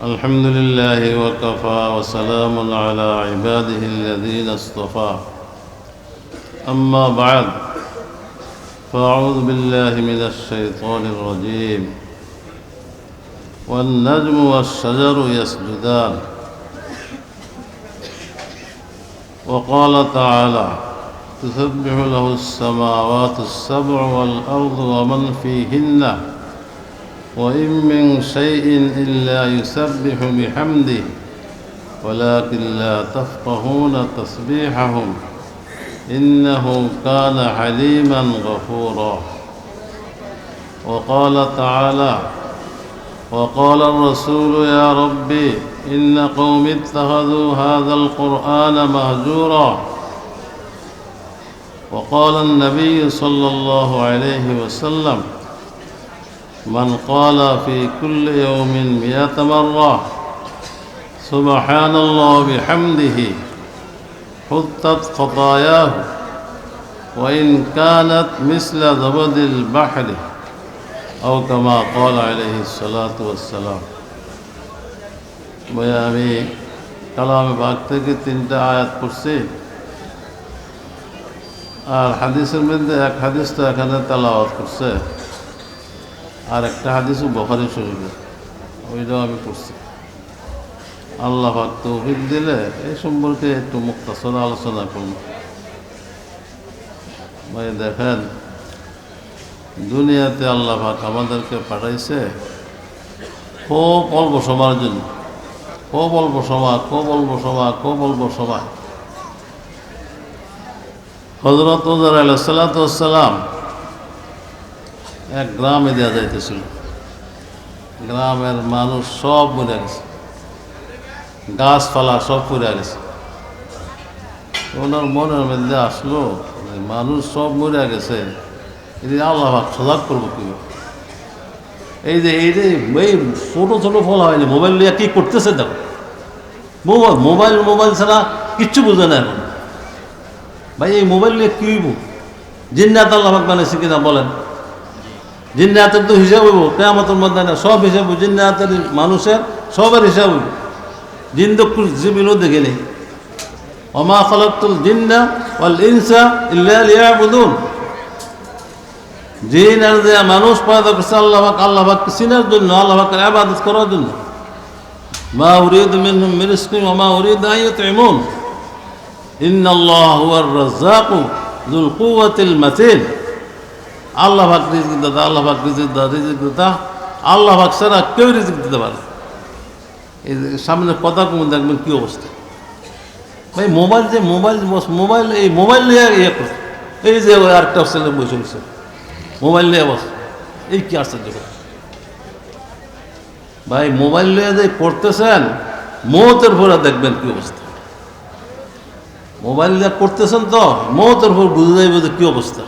الحمد لله وكفى وسلام على عباده الذين اصطفى أما بعد فأعوذ بالله من الشيطان الرجيم والنجم والشجر يسجدان وقال تعالى تسبح له السماوات السبع والأرض ومن فيهن وإن من شيء إلا يسبح بحمده ولكن لا تفقهون تسبيحهم إنه كان حليما غفورا وقال تعالى وقال الرسول يا ربي إن قوم اتخذوا هذا القرآن مهجورا وقال النبي صلى الله عليه وسلم من قال في كل يوم 100 مرة سبحان الله بحمده حطت خطاياه وإن كانت مثل زبد البحر أو كما قال عليه الصلاة والسلام আমি কালামে পাক থেকে 3টা আয়াত পড়ছি আর হাদিসের মধ্যে এক হাদিস তো এখানে তেলাওয়াত করছে আর একটা হাদিসও বুখারী শরীফে ওইটাও আমি পড়ছি। আল্লাহ পাক তৌফিক দিলে এই সম্পর্কে একটু মুক্তাসর আলোচনা করব। ভাই দেখেন, দুনিয়াতে আল্লাহ পাক আমাদেরকে পাঠাইছে খুব অল্প সময়ের জন্য, খুব অল্প সময়। হযরত উযৈর আলাইহিস সালাতু ওয়াস সালাম এক গ্রামে দেওয়া যাইতেছিল, গ্রামের মানুষ সব মরে গেছে, গাছপালা সব পুড়ে গেছে। ওনার মনের মধ্যে আসলো মানুষ সব মরে গেছে, এই আল্লাহ পাক সজাগ করবো কীভাবে? এই ছোট ফল হয়নি, মোবাইল নিয়ে কী করতেছে দেখো, মোবাইল ছাড়া কিচ্ছু বোঝে না এখন। ভাই এই মোবাইল নিয়ে কী হইব? জিন্নাত আল্লাহ পাক বানাইছে কিনা বলেন? জিন্নাতের তো হিসাব হইব কিয়ামতের মধ্যে, না সব হিসাব জিন্নাতের মানুষের সবের হিসাব হইব। জিন্দকুল জীবিনও দেখে নেই, ওমা খালাকতুল জিন্না ওয়াল ইনসা ইল্লা লিয়াবুদুন। জিন আর মানুষ পয়দা করছে আল্লাহ পাককে চিনার জন্য, আল্লাহ পাকের ইবাদত করার জন্য। মা উরিদু মিনহুম মিন রিজকিন ওয়া মা উরিদু আন ইউতঈমুন ইন্নাল্লাহা হুয়ার রাজ্জাকু যুল কুওয়াতিল মাতিন। আল্লাহ পাক রিজিক দাতা, আল্লাহ পাক রিজিক দাতা, আল্লাহ পাক ছাড়া কেউ রিজিক দিতে পারে। এই সামনে কথা কম দেখবেন কী অবস্থা। ভাই মোবাইল নিয়ে ইয়ে করছে, এই যে আরেকটা ছেলে বসে গেছে মোবাইল নিয়ে বস, এই কি আশ্চর্য। ভাই মোবাইল নিয়ে যে করতেছেন মৌতের পরে দেখবেন কি অবস্থা। মোবাইল নিয়ে করতেছেন তো মৌতের পর বুঝে যাইব যে কী অবস্থা।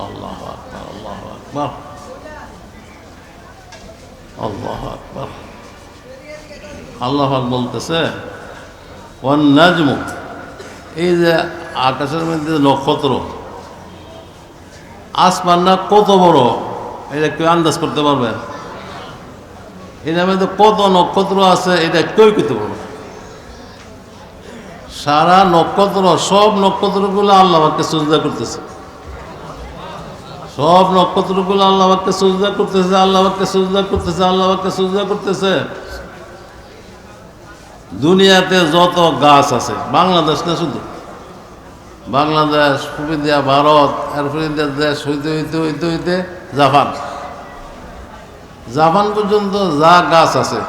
আল্লাহু আকবার, আল্লাহু আকবার, আল্লাহু আকবার। আল্লাহ পাক বলতেছে ওয়ান নাজমু, এই যে আকাশের মধ্যে নক্ষত্র, আসমান না কত বড় এটা কেউ আন্দাজ করতে পারবে? এটার মধ্যে কত নক্ষত্র আছে এটা কেউ করতে পারবে? সারা নক্ষত্র, সব নক্ষত্রগুলো আল্লাহ পাককে সিজদা করতেছে, সব নক্ষত্রগুলো আল্লাহ পাককে সিজদা করতেছে, আল্লাহ পাককে সিজদা করতেছে, আল্লাহ পাককে সিজদা করতেছে। দুনিয়াতে যত গাছ আছে, বাংলাদেশ না শুধু, বাংলাদেশ, পূর্বিয়া ভারত, এরপরে দেশ হইতে জাপান পর্যন্ত যা গাছ আছে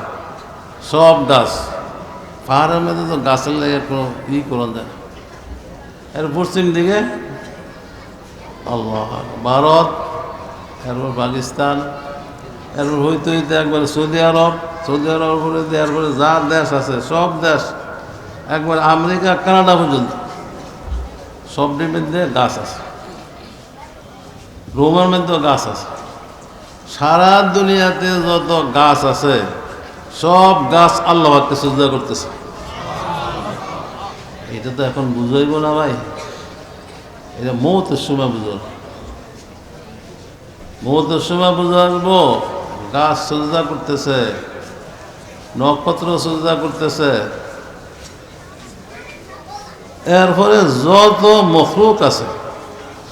সব গাছ, পাহাড়ের মধ্যে তো গাছের লেগে কোনো করা যায়। এর পশ্চিম দিকে আল্লাহ ভারত, এরপর পাকিস্তান, এরপর হইতে একবারে সৌদি আরব করে এরপরে যা দেশ আছে সব দেশ, একবার আমেরিকা কানাডা পর্যন্ত সবটির মধ্যে গাছ আছে, রোমের মধ্যেও গাছ আছে। সারা দুনিয়াতে যত গাছ আছে সব গাছ আল্লাহ পাককে সিজদা করতেছে। এটা তো এখন বুঝাইব না ভাই, এটা মৌতের সময় বুঝাব। মৌতের সময় বুঝে আসবো গাছ সজদা করতেছে, নক্ষত্র সিজদা করতেছে, এরপরে যত মখলুক আছে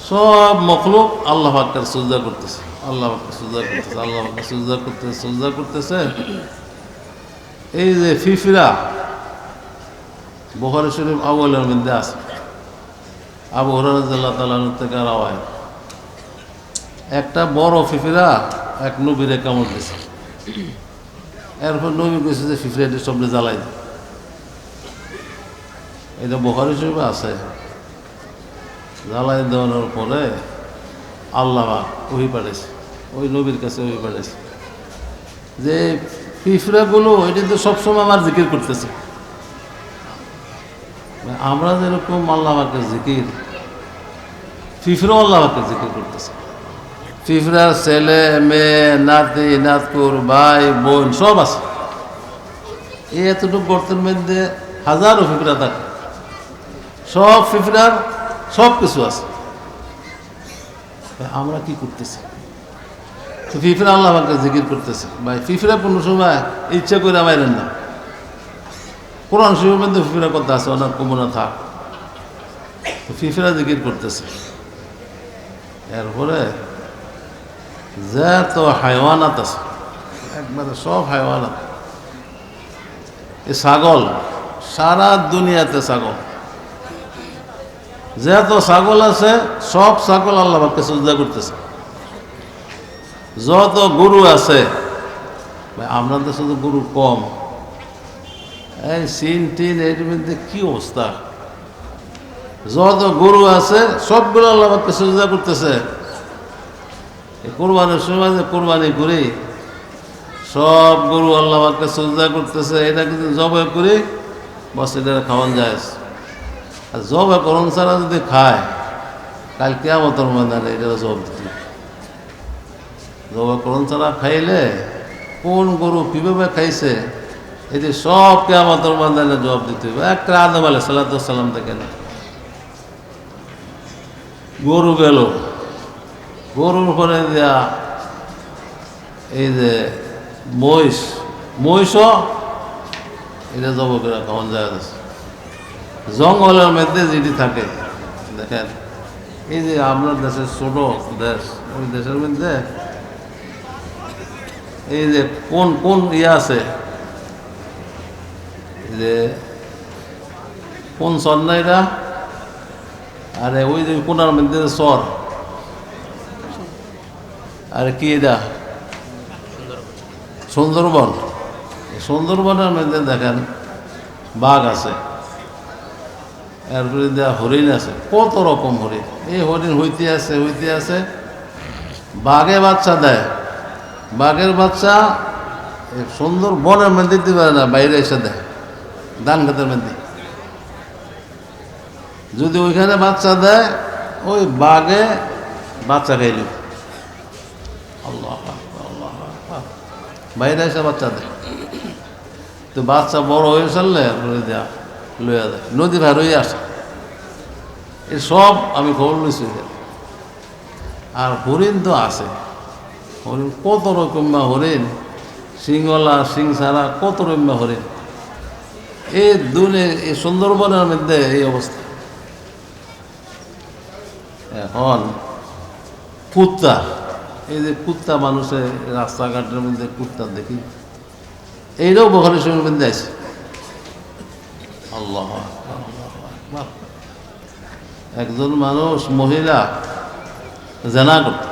সব মখলুক আল্লাহ পাকের সিজদা করতেছে, আল্লাহ পাকের সিজদা করতেছে, আল্লাহ পাকের সিজদা করতেছে, সিজদা করতেছে। এই যে ফিফিরা বুখারী শরীফ আউয়ালের মধ্যে আছে, আবু হুরায়রা রাদিয়াল্লাহু তাআলা আনহু থেকে রাওয়ায়, একটা বড় ফিফিরা এক নবীরে কামড় দিয়েছে। এরপর নবী কইছে যে ফিফিরাটি সবরে জ্বালাই দেয়। এটা বুখারী শরীফে আছে। জ্বালাই দেওয়ানোর পরে আল্লাহ ওহি পাঠাইছে, ওই নবীর কাছে ওহি পাঠাইছে যে পিঁপড়াগুলো এটা তো সবসময় আমার জিকির করতেছে। আমরা যেরকম আল্লাহ পাকের জিকির, পিঁপড়াও আল্লাহ পাকের জিকির করতেছে। পিঁপড়ার ছেলে মেয়ে নাতি নাতকুর ভাই বোন সব আছে। এই এতটুকু গর্তের মধ্যে হাজারো পিঁপড়া থাকে, সব পিঁপড়ার সব কিছু আছে। আমরা কি করতেছি? পিঁপড়া আল্লাহ পাকের জিকির করতেছে। ভাই পিঁপড়া কোনো সময় ইচ্ছা করে মাইরেন না। কোরআন শরীফের মধ্যে পিঁপড়া কথা আছে, ওনার কমনা থাক। পিঁপড়া জিকির করতেছে। এরপরে যত হাইওয়ানাত আছে, একবারে সব হাইওয়ানাত, এই ছাগল, সারা দুনিয়াতে ছাগল, যত ছাগল আছে সব ছাগল আল্লাহ পাককে সিজদা করতেছে। যত গরু আছে, আমরা তো শুধু গরু কম, এই সিন টিন এর মধ্যে কি অবস্থা, যত গরু আছে সবগুলো আল্লাহ পাককে সিজদা করতেছে। কোরবানির সময় যে কোরবানি করি, সব গরু আল্লাহ পাককে সিজদা করতেছে। এটা কিন্তু জবাই করি, বস এটা খাওয়ান যায়। আর জবাই করণ ছাড়া যদি খায়, কাল কিয়ামতের ময়দানে এটা জবাব দিতে। জবাই করণ ছাড়া খাইলে কোন গরু কীভাবে খাইছে এটি সব কিয়ামতের ময়দানে জবাব দিতে হবে। একটা আদম আলাইহিস সালাম থেকে না, গরু গেল, গরুর পরে দেয়া এই যে মহিষও এটা জবাই করে খাওয়ান যায়। জঙ্গলের মধ্যে যেটি থাকে, দেখেন এই যে আপনার দেশের ছোট দেশ, ওই দেশের মধ্যে এই যে কোন কোন আছে, যে কোন চর না এটা, আরে ওই যে কোনার মধ্যে চর, আরে কি এটা সুন্দরবন। সুন্দরবনের মধ্যে দেখেন বাঘ আছে, এরপরে দেওয়া হরিণ আছে, কত রকম হরিণ। এই হরিণ হইতে আছে, বাঘে বাচ্চা দেয়। বাঘের বাচ্চা সুন্দর বনের মধ্যে দিতে পারে না, বাইরে এসে দেয় ধান খেতের মধ্যে। যদি ওইখানে বাচ্চা দেয়, ওই বাঘে বাচ্চা খাইল, আল্লাহ বাইরে এসে বাচ্চা দেয়। তো বাচ্চা বড় হয়ে চললে দেয়া লইয়া দেয়, নদী ভার হয়ে আসে। এ সব আমি খবর লইছি। আর হরিণ তো আছে, হরিণ কত রকম হরিণ, সিংওয়ালা সিং ছাড়া কত রকম হরিণ। এই দুনিয়া, এই সুন্দরবনের মধ্যে এই অবস্থা। এখন কুত্তা, এই যে কুত্তা, মানুষের রাস্তাঘাটের মধ্যে কুত্তা দেখি, এইটাও বুখারী শরীফের মধ্যে আছে। আল্লাহ, একজন মানুষ মহিলা জেনা করত,